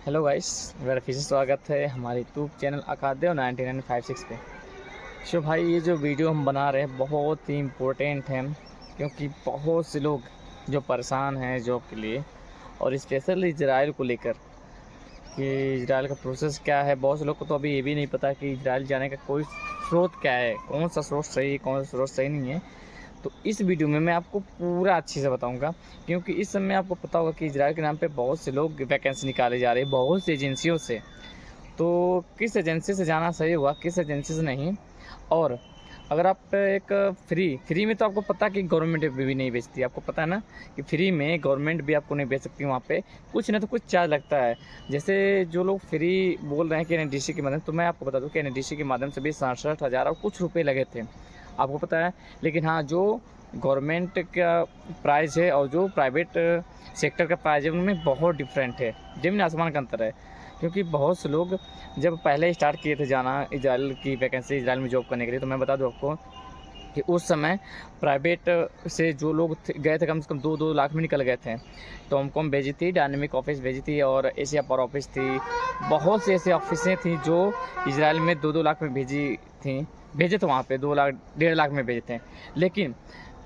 Hello guys, मेरा फिर से स्वागत है हमारे यूट्यूब चैनल अकादेव 9956 पे। भाई, ये जो वीडियो हम बना रहे हैं बहुत ही इम्पोर्टेंट है, क्योंकि बहुत से लोग जो परेशान हैं जॉब के लिए और स्पेशली इजराइल को लेकर कि इजराइल का प्रोसेस क्या है। बहुत से लोग को तो अभी ये भी नहीं पता कि इजराइल जाने का कोई स्रोत क्या है, कौन सा स्रोत सही है, कौन सा स्रोत सही नहीं है। तो इस वीडियो में मैं आपको पूरा अच्छे से बताऊंगा, क्योंकि इस समय आपको पता होगा कि इजराइल के नाम पे बहुत से लोग वैकेंसी निकाले जा रहे हैं बहुत सी एजेंसियों से। तो किस एजेंसी से जाना सही होगा, किस एजेंसी से नहीं। और अगर आप एक फ्री में, तो आपको पता कि गवर्नमेंट भी नहीं बेचती, आपको पता है ना कि फ्री में गवर्नमेंट भी आपको नहीं बेच सकती। वहाँ पे कुछ ना तो कुछ चार्ज लगता है। जैसे जो लोग फ्री बोल रहे हैं कि एनडीसी के माध्यम, तो मैं आपको बता दूं कि एनडीसी के माध्यम से भी 67,000 और कुछ रुपये लगे थे, आपको पता है। लेकिन हाँ, जो गवर्नमेंट का प्राइस है और जो प्राइवेट सेक्टर का प्राइस है, उनमें बहुत डिफरेंट है, ज़मीन आसमान का अंतर है। क्योंकि बहुत से लोग जब पहले स्टार्ट किए थे जाना इजराइल की वैकेंसी, इजराइल में जॉब करने के लिए, तो मैं बता दूं आपको कि उस समय प्राइवेट से जो लोग गए थे, कम से कम 2-2 लाख में निकल गए थे। टॉमकॉम भेजी थी, डायनेमिक ऑफिस भेजी थी और एशिया पावर ऑफिस थी। बहुत सी ऐसी ऑफिसें थी जो इजराइल में 2-2 लाख में भेजे थे, वहाँ पे 2 लाख 1.5 लाख में भेजे थे। लेकिन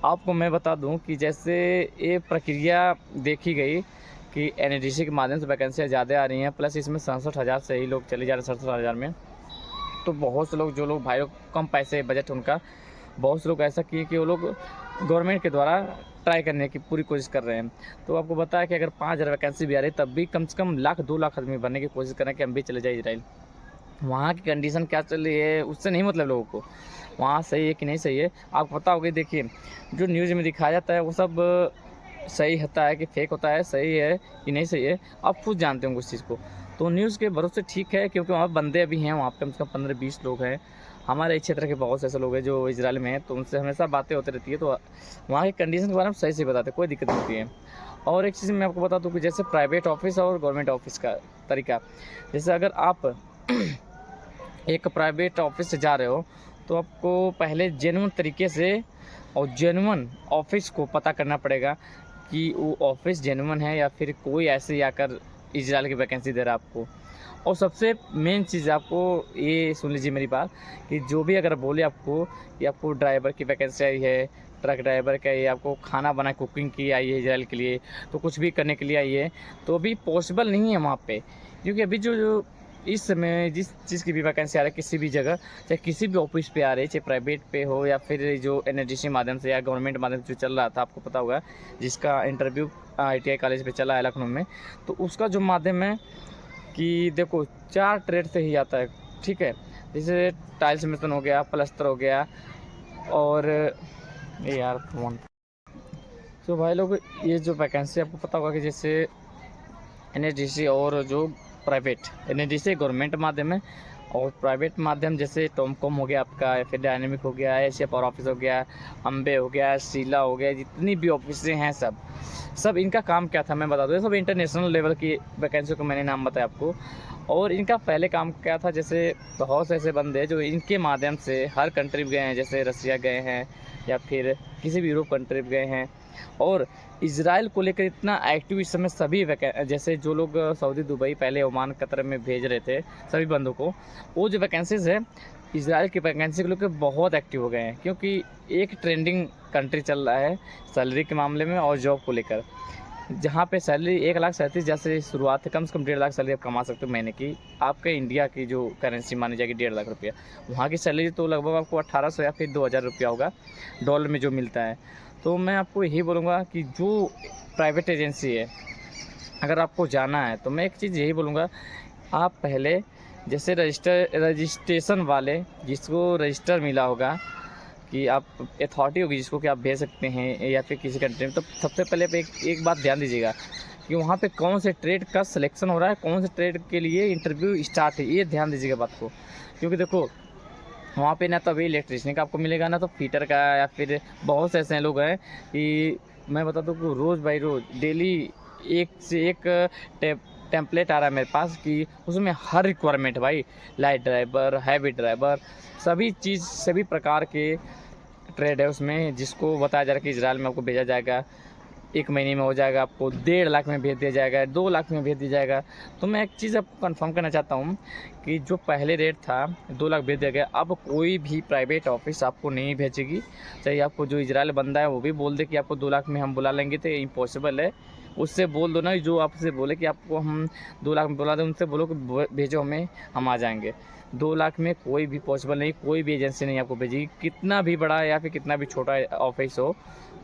आपको मैं बता दूं कि जैसे ये प्रक्रिया देखी गई कि एनएडीसी के माध्यम से वैकेंसियाँ ज़्यादा आ रही हैं, प्लस इसमें 67,000 से ही लोग चले जा रहे हैं, 67,000 में। तो बहुत से लोग, जो लोग भाई लोग कम पैसे बजट उनका, बहुत से लोग ऐसा किए कि वो लोग गवर्नमेंट के द्वारा ट्राई करने की पूरी कोशिश कर रहे हैं। तो आपको बताया कि अगर 5,000 वैकेंसी भी आ रही है, तब भी कम से कम 1,00,000-2 लाख आदमी भरने की कोशिश कर रहे हैं कि हम भी चले जाए इजराइल। वहाँ की कंडीशन क्या चल रही है उससे नहीं मतलब लोगों को, वहाँ सही है कि नहीं सही है आपको पता होगा। देखिए, जो न्यूज़ में दिखाया जाता है वो सब सही होता है कि फेक होता है, सही है कि नहीं सही है, आप खुद जानते होंगे उस चीज़ को। तो न्यूज़ के भरोसे ठीक है, क्योंकि वहाँ बंदे अभी हैं, वहाँ पे कम से कम 15-20 लोग हैं। हमारे क्षेत्र के बहुत से ऐसे लोग हैं जो इजराइल में हैं, तो उनसे हमेशा बातें होती रहती है, तो वहाँ की कंडीशन के बारे में सही से बताते हैं, कोई दिक्कत नहीं होती है। और एक चीज़ मैं आपको बता दूँ कि जैसे प्राइवेट ऑफिस और गवर्नमेंट ऑफिस का तरीका, जैसे अगर आप एक प्राइवेट ऑफिस से जा रहे हो, तो आपको पहले जेन्युइन तरीके से और जेन्युइन ऑफिस को पता करना पड़ेगा कि वो ऑफिस जेन्युइन है या फिर कोई ऐसे ही आकर इजराइल की वैकेंसी दे रहा है आपको। और सबसे मेन चीज़ आपको ये सुन लीजिए मेरी बात, कि जो भी अगर बोले आपको कि आपको ड्राइवर की वैकेंसी आई है, ट्रक ड्राइवर का, ये आपको खाना बना कुकिंग की आई है इजराइल के लिए, तो कुछ भी करने के लिए आई है, तो अभी पॉसिबल नहीं है वहाँ पे। क्योंकि अभी जो इस समय जिस चीज़ की भी वैकेंसी आ रही है किसी भी जगह, चाहे किसी भी ऑफिस पे आ रही है, चाहे प्राइवेट पे हो या फिर जो एनएडीसी माध्यम से या गवर्नमेंट माध्यम से जो चल रहा था, आपको पता होगा, जिसका इंटरव्यू ITI कॉलेज पे चला है लखनऊ में, तो उसका जो माध्यम है कि देखो 4 ट्रेड से ही आता है, ठीक है। जैसे टाइल्स मिशन हो गया, प्लस्तर हो गया, और ये यार फोन। तो भाई लोग, ये जो वैकेंसी आपको पता होगा कि जैसे एनएडीसी और जो प्राइवेट, एनएडीसी गवर्नमेंट माध्यम है और प्राइवेट माध्यम जैसे टॉमकॉम हो गया आपका, या फिर डायनेमिक हो गया, एशिया पावर ऑफिस हो गया, अम्बे हो गया, शीला हो गया, जितनी भी ऑफिसें हैं सब इनका काम क्या था मैं बता दूँ। सब इंटरनेशनल लेवल की वैकेंसी को मैंने नाम बताया आपको। और इनका पहले काम क्या था, जैसे बहुत से ऐसे बंदे हैं जो इनके माध्यम से हर कंट्री में गए हैं, जैसे रसिया गए हैं या फिर किसी भी यूरोप कंट्री में गए हैं। और इजराइल को लेकर इतना एक्टिव इस समय सभी जैसे जो लोग सऊदी, दुबई, पहले ओमान, कतर में भेज रहे थे सभी बंदों को, वो जो वैकेंसीज़ है इजराइल की वैकेंसी को लेकर बहुत एक्टिव हो गए हैं, क्योंकि एक ट्रेंडिंग कंट्री चल रहा है सैलरी के मामले में और जॉब को लेकर। जहाँ पे सैलरी 1,37,000 से शुरुआत है, कम से कम 1.5 लाख सैलरी आप कमा सकते हो महीने की। आपके इंडिया की जो करेंसी मानी जाएगी 1.5 लाख रुपया, वहाँ की सैलरी तो लगभग आपको 1,800 या फिर 2,000 रुपया होगा डॉलर में जो मिलता है। तो मैं आपको यही बोलूँगा कि जो प्राइवेट एजेंसी है, अगर आपको जाना है, तो मैं एक चीज़ यही बोलूँगा, आप पहले जैसे रजिस्ट्रेशन वाले, जिसको रजिस्टर मिला होगा कि आप अथॉरिटी होगी जिसको कि आप भेज सकते हैं या फिर किसी कंट्री में, तो सबसे पहले आप एक बात ध्यान दीजिएगा कि वहाँ पे कौन से ट्रेड का सिलेक्शन हो रहा है, कौन से ट्रेड के लिए इंटरव्यू स्टार्ट है, ये ध्यान दीजिएगा बात को। क्योंकि देखो, वहाँ पे ना तो अभी इलेक्ट्रिशियन का आपको मिलेगा, ना तो फिटर का, या फिर बहुत से ऐसे लोग हैं कि मैं बता दूँ कि रोज़ बाई रोज़ डेली एक से एक टेम्पलेट आ रहा है मेरे पास कि उसमें हर रिक्वायरमेंट भाई, लाइट ड्राइवर, हैवी ड्राइवर, सभी चीज़, सभी प्रकार के ट्रेड है उसमें, जिसको बताया जा रहा है कि इजराइल में आपको भेजा जाएगा। 1 महीने में हो जाएगा, आपको 1.5 लाख में भेज दिया जाएगा, 2 लाख में भेज दिया जाएगा। तो मैं एक चीज़ आपको कंफर्म करना चाहता हूँ कि जो पहले रेट था 2 लाख भेज दिया गया, अब कोई भी प्राइवेट ऑफिस आपको नहीं भेजेगी। चाहे आपको जो इजराइल बंदा है वो भी बोल दे कि आपको 2 लाख में हम बुला लेंगे, तो इम्पॉसिबल है। उससे बोल दो ना, जो आपसे बोले कि आपको हम 2 लाख में बुला दें, उनसे बोलो कि भेजो हमें, हम आ जाएंगे। 2 लाख में कोई भी पॉसिबल नहीं, कोई भी एजेंसी नहीं आपको भेजेगी, कितना भी बड़ा या फिर कितना भी छोटा ऑफिस हो,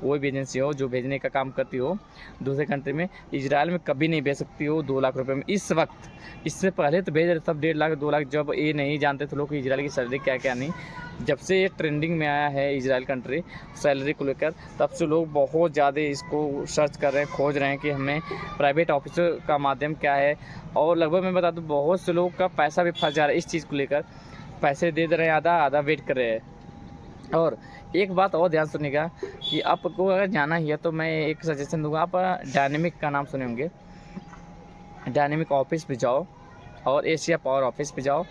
कोई भी एजेंसी हो जो भेजने का काम करती हो दूसरे कंट्री में, इजराइल में कभी नहीं भेज सकती हो 2 लाख रुपए में इस वक्त। इससे पहले तो भेज रहे तब 1.5 लाख 2 लाख, जब ये नहीं जानते थे लोग कि इजराइल की सैलरी क्या क्या नहीं। जब से ये ट्रेंडिंग में आया है इजराइल कंट्री सैलरी को लेकर, तब से लोग बहुत ज़्यादा इसको सर्च कर रहे हैं, खोज रहे हैं कि हमें प्राइवेट ऑफिस का माध्यम क्या है। और लगभग मैं बता दूँ बहुत से लोग का पैसा भी फंस जा रहा है इस चीज़ को लेकर, पैसे दे रहे हैं आधा आधा वेट कर रहे हैं। और एक बात और ध्यान सुनिएगा कि आपको अगर जाना ही है तो मैं एक सजेशन दूंगा, आप डायनेमिक का नाम सुने होंगे, डायनेमिक ऑफिस पे जाओ और एशिया पावर ऑफिस पे जाओ,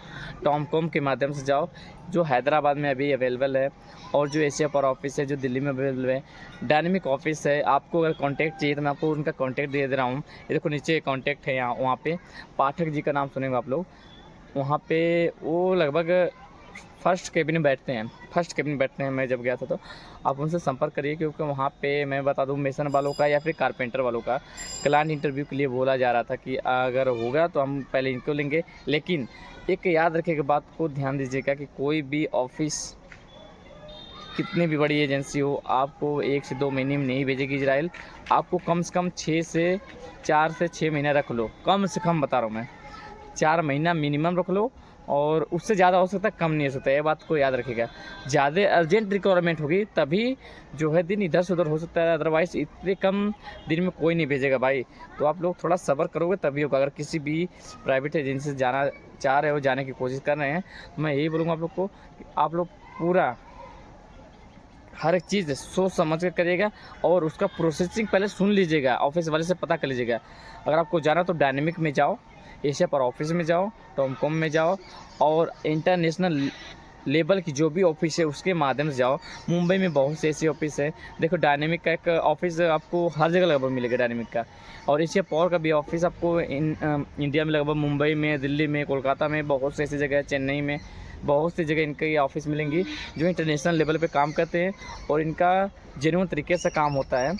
टॉमकॉम के माध्यम से जाओ जो हैदराबाद में अभी अवेलेबल है, और जो एशिया पावर ऑफिस है जो दिल्ली में अवेलेबल है। डायनेमिक ऑफिस है, आपको अगर कांटेक्ट चाहिए तो मैं आपको उनका कांटेक्ट दे रहा हूँ। ये देखो नीचे कांटेक्ट है, यहाँ वहाँ पे पाठक जी का नाम सुनेंगे आप लोग। वहाँ पे वो लगभग फर्स्ट केबिन में बैठते हैं, मैं जब गया था तो आप उनसे संपर्क करिए, क्योंकि वहाँ पे मैं बता दूँ मेसन वालों का या फिर कारपेंटर वालों का क्लाइंट इंटरव्यू के लिए बोला जा रहा था कि अगर होगा तो हम पहले इनको लेंगे। लेकिन एक याद रखिएगा, बात को ध्यान दीजिएगा कि कोई भी ऑफिस कितनी भी बड़ी एजेंसी हो आपको 1 से 2 महीने में नहीं भेजेगी इजराइल। आपको कम से कम 4 से 6 महीना रख लो, कम से कम बता रहा हूँ मैं, 4 महीना मिनिमम रख लो, और उससे ज़्यादा हो सकता है, कम नहीं हो सकता, ये बात को याद रखिएगा। ज़्यादा अर्जेंट रिक्वायरमेंट होगी तभी जो है दिन इधर से उधर हो सकता है, अदरवाइज़ इतने कम दिन में कोई नहीं भेजेगा भाई। तो आप लोग थोड़ा सब्र करोगे तभी होगा। अगर किसी भी प्राइवेट एजेंसी से जाना चाह रहे हो, जाने की कोशिश कर रहे हैं, तो मैं यही बोलूँगा आप लोग को कि आप लोग पूरा हर एक चीज़ सोच समझ कर करिएगा, और उसका प्रोसेसिंग पहले सुन लीजिएगा, ऑफिस वाले से पता कर लीजिएगा। अगर आपको जाना तो डायनेमिक में जाओ, एशिया पर ऑफिस में जाओ, टॉमकॉम में जाओ, और इंटरनेशनल लेवल की जो भी ऑफिस है उसके माध्यम से जाओ। मुंबई में बहुत से ऐसे ऑफिस है, देखो डायनेमिक का एक ऑफिस आपको हर जगह लगभग मिलेगा डायनेमिक का, और एशिया पावर का भी ऑफिस आपको इंडिया में लगभग मुंबई में, दिल्ली में, कोलकाता में, बहुत से ऐसी जगह है, चेन्नई में, बहुत सी जगह इनके ऑफिस मिलेंगी जो इंटरनेशनल लेवल पे काम करते हैं, और इनका जेन्युइन तरीके से काम होता है।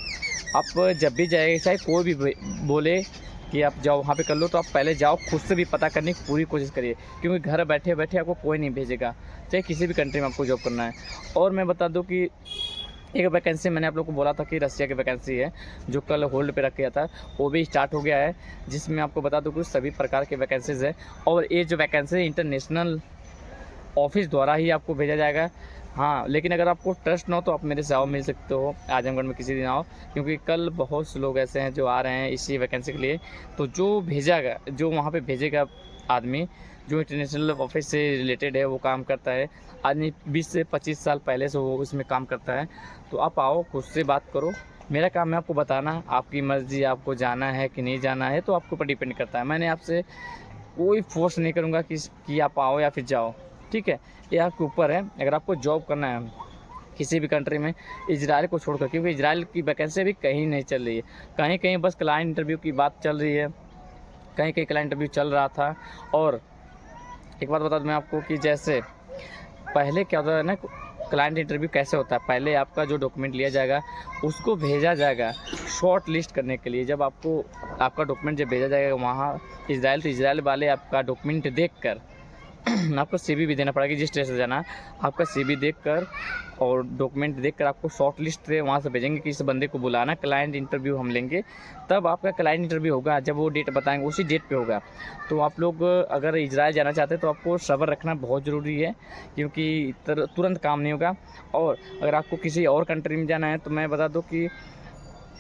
आप जब भी जाएगा, चाहे कोई भी बोले कि आप जाओ वहाँ पे कर लो, तो आप पहले जाओ, खुद से भी पता करने की पूरी कोशिश करिए, क्योंकि घर बैठे बैठे आपको कोई नहीं भेजेगा, चाहे किसी भी कंट्री में आपको जॉब करना है। और मैं बता दूं कि एक वैकेंसी मैंने आप लोग को बोला था कि रसिया की वैकेंसी है, जो कल होल्ड पे रख गया था, वो भी स्टार्ट हो गया है, जिसमें आपको बता दूं कि सभी प्रकार के वैकेंसीज़ है। और ये जो वैकेंसी है इंटरनेशनल ऑफिस द्वारा ही आपको भेजा जाएगा। हाँ, लेकिन अगर आपको ट्रस्ट ना हो तो आप मेरे से आओ, मिल सकते हो आजमगढ़ में किसी दिन आओ, क्योंकि कल बहुत से लोग ऐसे हैं जो आ रहे हैं इसी वैकेंसी के लिए। तो जो भेजागा, जो वहाँ पे भेजेगा आदमी, जो इंटरनेशनल ऑफिस से रिलेटेड है, वो काम करता है, आदमी 20 से 25 साल पहले से वो उसमें काम करता है। तो आप आओ, खुद से बात करो, मेरा काम है आपको बताना, आपकी मर्ज़ी, आपको जाना है कि नहीं जाना है तो आपके ऊपर डिपेंड करता है। मैंने आपसे कोई फोर्स नहीं करूँगा कि आप आओ या फिर जाओ, ठीक है, ये आपके ऊपर है। अगर आपको जॉब करना है किसी भी कंट्री में, इजराइल को छोड़कर, क्योंकि इजराइल की वैकेंसी अभी कहीं नहीं चल रही है, कहीं कहीं बस क्लाइंट इंटरव्यू की बात चल रही है, कहीं कहीं क्लाइंट इंटरव्यू चल रहा था। और एक बात बता दूं मैं आपको कि जैसे पहले क्या होता है ना, क्लाइंट इंटरव्यू कैसे होता है, पहले आपका जो डॉक्यूमेंट लिया जाएगा उसको भेजा जाएगा शॉर्ट लिस्ट करने के लिए। जब आपको आपका डॉक्यूमेंट जब भेजा जाएगा वहाँ इजराइल, तो इजराइल वाले आपका डॉक्यूमेंट देख कर आपको सीवी भी देना पड़ेगा, जिस स्टेट से जाना आपका सीवी देखकर और डॉक्यूमेंट देखकर आपको शॉर्ट लिस्ट से वहाँ से भेजेंगे कि इस बंदे को बुलाना, क्लाइंट इंटरव्यू हम लेंगे। तब आपका क्लाइंट इंटरव्यू होगा, जब वो डेट बताएंगे उसी डेट पे होगा। तो आप लोग अगर इजराइल जाना चाहते हैं तो आपको सब्र रखना बहुत ज़रूरी है, क्योंकि तुरंत काम नहीं होगा। और अगर आपको किसी और कंट्री में जाना है तो मैं बता दूँ कि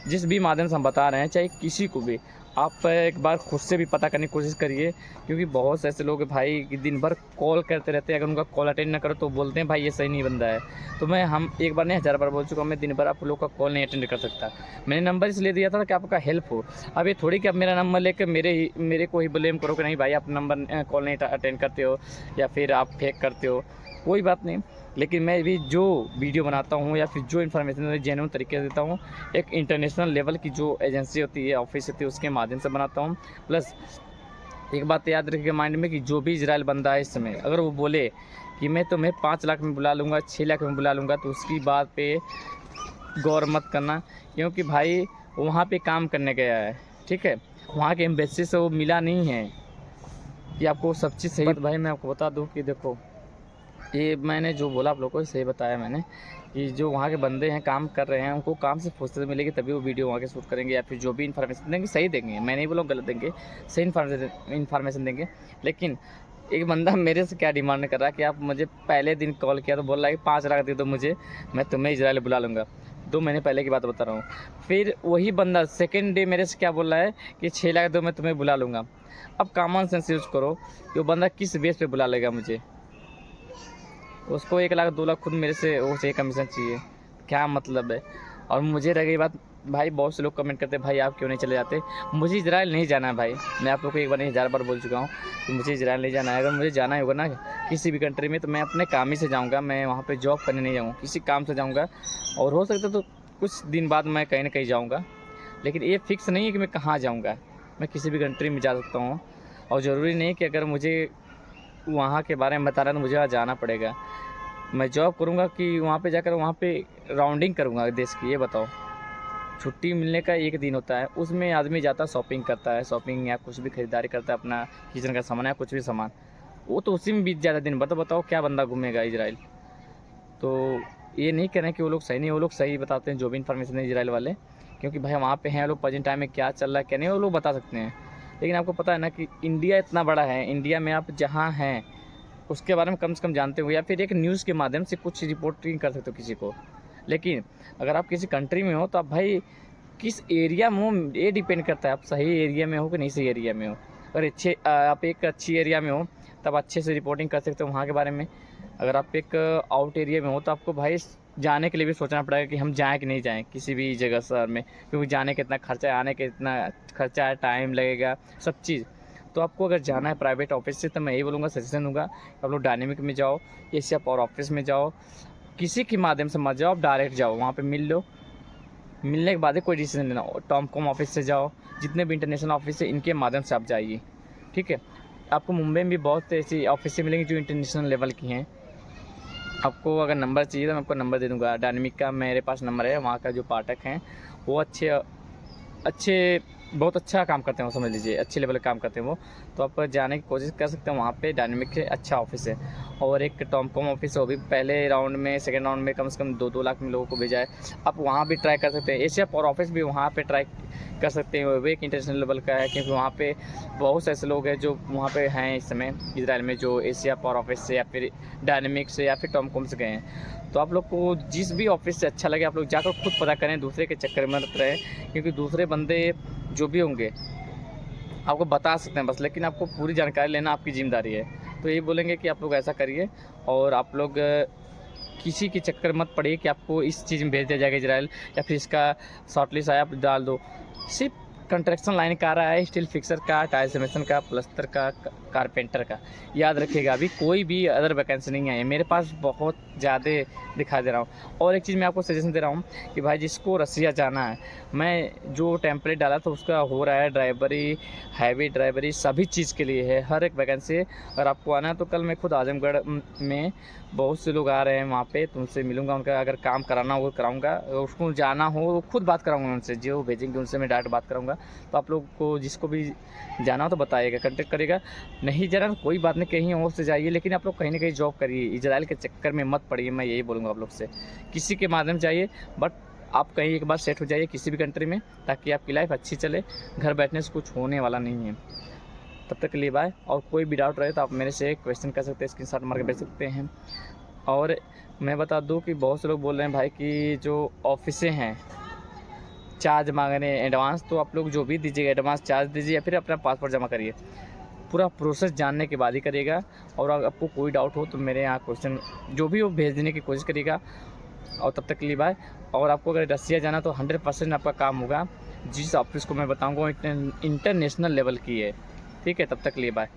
जिस भी माध्यम से हम बता रहे हैं, चाहे किसी को भी, आप एक बार खुद से भी पता करने की कोशिश करिए, क्योंकि बहुत से ऐसे लोग हैं भाई कि दिन भर कॉल करते रहते हैं, अगर उनका कॉल अटेंड ना करो तो बोलते हैं भाई ये सही नहीं बंदा है। तो हम एक बार नहीं 1000 बार बोल चुका हूँ, मैं दिन भर आप लोग का कॉल नहीं अटेंड कर सकता। मैंने नंबर इसलिए दिया था कि आपका हेल्प हो। अब ये थोड़ी कि आप मेरा नंबर लेकर मेरे को ही ब्लेम करो कि नहीं भाई आप नंबर कॉल नहीं अटेंड करते हो या फिर आप फेक करते हो, कोई बात नहीं। लेकिन मैं भी जो वीडियो बनाता हूँ या फिर जो इन्फॉर्मेशन जेन्युइन तरीके से देता हूँ, एक इंटरनेशनल लेवल की जो एजेंसी होती है, ऑफिस होती है, उसके माध्यम से बनाता हूँ। प्लस एक बात याद रखिएगा माइंड में कि जो भी इजराइल बंदा है इस समय, अगर वो बोले कि मैं तुम्हें 5 लाख में बुला लूँगा, 6 लाख में बुला लूँगा, तो उसकी बात पे गौर मत करना, क्योंकि भाई वहाँ पे काम करने गया है, ठीक है। वहाँ के एम्बेसी से वो मिला नहीं है कि आपको सब चीज़ सही। भाई मैं आपको बता दूँ कि देखो, ये मैंने जो बोला आप लोगों को सही बताया मैंने, कि जो वहाँ के बंदे हैं काम कर रहे हैं, उनको काम से फुर्सत मिलेगी तभी वो वीडियो वहाँ के शूट करेंगे, या फिर जो भी इन्फॉर्मेशन देंगे सही देंगे। मैं नहीं बोला गलत देंगे, सही इन्फॉर्मेशन देंगे। लेकिन एक बंदा मेरे से क्या डिमांड कर रहा है कि आप मुझे पहले दिन कॉल किया तो बोल रहा है कि 5 लाख दे दो मुझे, मैं तुम्हें इजराइल बुला लूँगा। 2 महीने पहले की बात बता रहा हूँ। फिर वही बंदा सेकेंड डे मेरे से क्या बोल रहा है कि 6 लाख दो, मैं तुम्हें बुला लूँगा। अब कॉमन सेंस यूज़ करो कि वो बंदा किस बेस पे बुला लेगा मुझे। उसको 1 लाख 2 लाख खुद मेरे से वो चाहिए, कमीशन चाहिए, क्या मतलब है। और मुझे रही बात, भाई बहुत से लोग कमेंट करते हैं भाई आप क्यों नहीं चले जाते। मुझे इजराइल नहीं जाना है भाई, मैं आप लोग को एक बार नहीं 1000 बार बोल चुका हूँ कि मुझे इजराइल नहीं जाना है। अगर मुझे जाना होगा ना किसी भी कंट्री में, तो मैं अपने काम ही से जाऊँगा, मैं वहाँ पर जॉब करने नहीं जाऊँगा, किसी काम से जाऊँगा। और हो सकता तो कुछ दिन बाद मैं कहीं ना कहीं जाऊँगा, लेकिन ये फिक्स नहीं है कि मैं कहाँ जाऊँगा। मैं किसी भी कंट्री में जा सकता हूँ, और ज़रूरी नहीं कि अगर मुझे वहाँ के बारे में बताना तो मुझे वहाँ जाना पड़ेगा। मैं जॉब करूँगा कि वहाँ पे जाकर वहाँ पे राउंडिंग करूँगा देश की, ये बताओ। छुट्टी मिलने का 1 दिन होता है, उसमें आदमी जाता है शॉपिंग करता है, शॉपिंग या कुछ भी खरीदारी करता है, अपना किचन का सामान या कुछ भी सामान, वो तो उसी में बीत जाता है दिन भर। तो बताओ क्या बंदा घूमेगा इजराइल। तो ये नहीं कह रहे हैं कि वो लोग सही नहीं, वो लोग सही बताते हैं जो भी इन्फॉर्मेशन है इजराइल वाले, क्योंकि भाई वहाँ पे हैं लोग, प्रेजेंट टाइम में क्या चल रहा है क्या नहीं वो लोग बता सकते हैं। लेकिन आपको पता है ना कि इंडिया इतना बड़ा है, इंडिया में आप जहाँ हैं उसके बारे में कम से कम जानते हो, या फिर एक न्यूज़ के माध्यम से कुछ रिपोर्टिंग कर सकते हो किसी को। लेकिन अगर आप किसी कंट्री में हो तो आप भाई किस एरिया में हो ये डिपेंड करता है, आप सही एरिया में हो कि नहीं सही एरिया में हो। अगर आप एक अच्छी एरिया में हो तब अच्छे से रिपोर्टिंग कर सकते हो वहाँ के बारे में। अगर आप एक आउट एरिया में हो तो आपको भाई जाने के लिए भी सोचना पड़ेगा कि हम जाएँ कि नहीं जाएँ किसी भी जगह शहर में, क्योंकि जाने का इतना खर्चा है, आने का इतना खर्चा है, टाइम लगेगा, सब चीज़। तो आपको अगर जाना है प्राइवेट ऑफिस से, तो मैं यही बोलूँगा, सजेशन दूँगा आप लोग डायनेमिक में जाओ, एशिया पावर ऑफिस में जाओ, किसी के माध्यम से मत जाओ, आप डायरेक्ट जाओ, वहाँ पे मिल लो, मिलने के बाद ही कोई डिसीजन लेना। टॉमकॉम ऑफिस से जाओ, जितने भी इंटरनेशनल ऑफिस है इनके माध्यम से आप जाइए, ठीक है। आपको मुंबई में भी बहुत ऐसी ऑफिसें मिलेंगी जो इंटरनेशनल लेवल की हैं। आपको अगर नंबर चाहिए तो मैं आपको नंबर दे दूँगा, डायनेमिक का मेरे पास नंबर है। वहाँ का जो पाठक हैं वो अच्छे बहुत अच्छा काम करते हैं, वो समझ लीजिए अच्छे लेवल का काम करते हैं वो। तो आप जाने की कोशिश कर सकते हैं, वहाँ पे डायनेमिक के अच्छा ऑफिस है। और एक टॉमकॉम ऑफिस है, वो भी पहले राउंड में, सेकंड राउंड में कम से कम 2-2 लाख में लोगों को भेजा है। आप वहाँ भी ट्राई कर सकते हैं। एशिया पावर ऑफिस भी वहाँ पे ट्राई कर सकते हैं, वो भी एक इंटरनेशनल लेवल का है, क्योंकि वहाँ पे बहुत से ऐसे लोग हैं जो वहाँ पे हैं इस समय इजराइल में, जो एशिया पावर ऑफिस से या फिर डायनेमिक से या फिर टॉमकॉम से गए हैं। तो आप लोग को जिस भी ऑफिस से अच्छा लगे आप लोग जाकर खुद पता करें, दूसरे के चक्कर में मत रहें, क्योंकि दूसरे बंदे जो भी होंगे आपको बता सकते हैं बस, लेकिन आपको पूरी जानकारी लेना आपकी जिम्मेदारी है। तो यही बोलेंगे कि आप लोग ऐसा करिए, और आप लोग किसी के चक्कर मत पड़िए कि आपको इस चीज़ में भेज दिया जाएगा इजराइल, या फिर इसका शॉर्टलिस्ट आया आप डाल दो। सिर्फ कंस्ट्रक्शन लाइन का आ रहा है, स्टील फिक्सर का, टाइल समेसन का, प्लस्तर का, कारपेंटर का, याद रखिएगा। अभी कोई भी अदर वैकेंसी नहीं आई है, मेरे पास बहुत ज़्यादा दिखा दे रहा हूँ। और एक चीज़ मैं आपको सजेशन दे रहा हूँ कि भाई जिसको रसिया जाना है, मैं जो टेम्पलेट डाला तो उसका हो रहा है ड्राइवरी, हैवी ड्राइवरी, सभी चीज़ के लिए है, हर एक वैकेंसी है। अगर आपको आना है तो कल मैं खुद आजमगढ़ में बहुत से लोग आ रहे हैं, वहाँ पे तुमसे मिलूँगा, उनका अगर काम कराना हो वो कराऊँगा, उसको जाना हो वो खुद बात कराऊँगा उनसे, जो भेजेंगे उनसे मैं डायरेक्ट बात कराऊँगा। तो आप लोग को जिसको भी जाना हो तो बताइएगा, कांटेक्ट करिएगा। नहीं जाना तो कोई बात नहीं, कहीं और से जाइए, लेकिन आप लोग कहीं ना कहीं जॉब करिए, इजराइल के चक्कर में मत पड़िए। मैं यही बोलूँगा आप लोग से, किसी के माध्यम से जाइए, बट आप कहीं एक बार सेट हो जाइए किसी भी कंट्री में, ताकि आपकी लाइफ अच्छी चले। घर बैठने से कुछ होने वाला नहीं है। तब तक के लिए बाय। और कोई भी डाउट रहे तो आप मेरे से क्वेश्चन कर सकते हैं, स्क्रीनशॉट मार के भेज सकते हैं। और मैं बता दूं कि बहुत से लोग बोल रहे हैं भाई कि जो ऑफिसें हैं चार्ज मांग रहे हैं एडवांस, तो आप लोग जो भी दीजिएगा एडवांस चार्ज दीजिए या फिर अपना पासपोर्ट जमा करिए, पूरा प्रोसेस जानने के बाद ही करिएगा। और अगर आपको कोई डाउट हो तो मेरे यहाँ क्वेश्चन जो भी वो भेज देने की कोशिश करिएगा। और तब तक के लिए बाय। और आपको अगर रसिया जाना तो 100% आपका काम होगा, जिस ऑफिस को मैं बताऊँगा इंटरनेशनल लेवल की है, ठीक है। तब तक के लिए बाय।